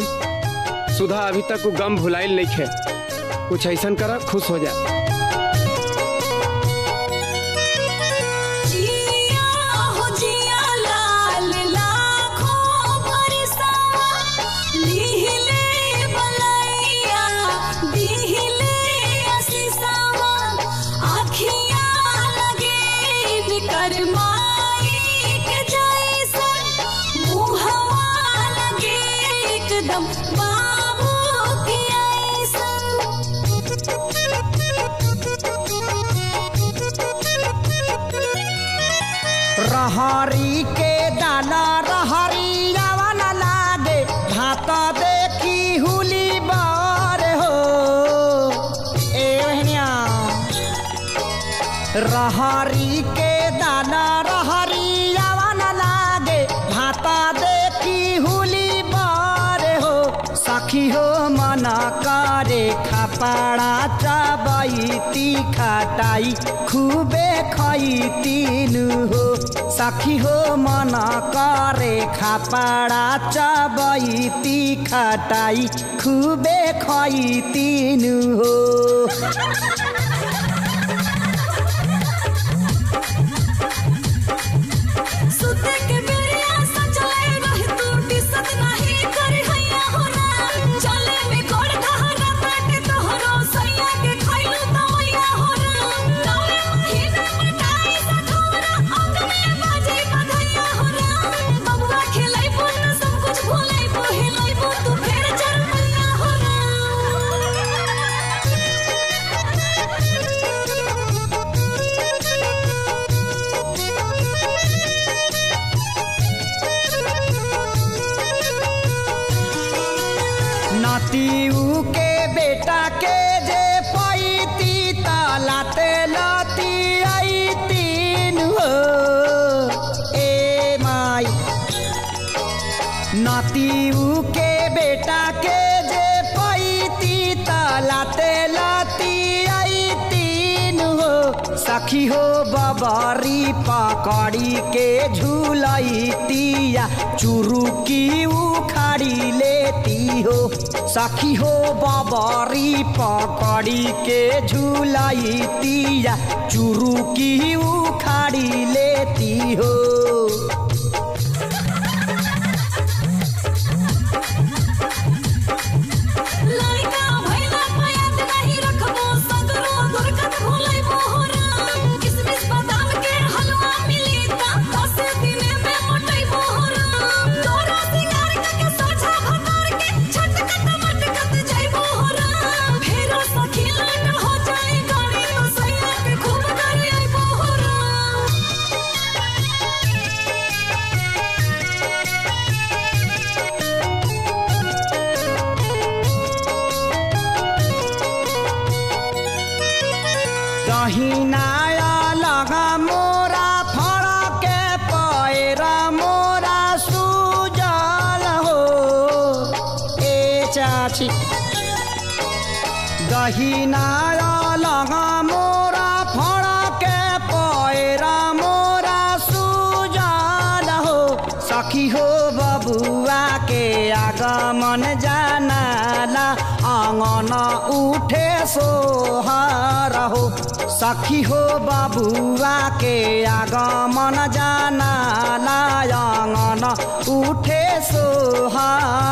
भगवान सुधा अभी तक वो गम भुलाइल नहीं खे, कुछ ऐसा करा खुश हो जा। रहरी के दाना रहरी रावण लागे, भात देखी हुली बार हो। रहरी के दाना रहरी रावण लागे, भात देखी हुली बार हो। सखी हो मन करे खपाड़ा चबैती खटाई खूबे खैतीनु हो। सखी हो मन करे खपाड़ा चबैती खटाई खूबे खैतीनु हो। नातीऊ के बेटा के जे पैती तलाते लती आई तीन हो। ए माई नातीऊ के बेटा के जे पैती तलाते लती आई तीन हो। सखी हो बबरी पकड़ी के झूलैतिया चुरुकी उखाड़ी लेती हो। सखी हो बबरी पकड़ी के झूलैतिया चुरुकी उखाड़ी लेती हो। दहिनाया लगा मोरा फड़के पैरा मोरा सुजल हो। ए चाची दहिनाया लगा मोरा फड़के पैरा मोरा सुजल हो। सखी हो बबुआ के आगमन जानाला आंगन उठे सोहर हो। सखी हो बबुआ के आगमन जानाला आंगन उठे सोहर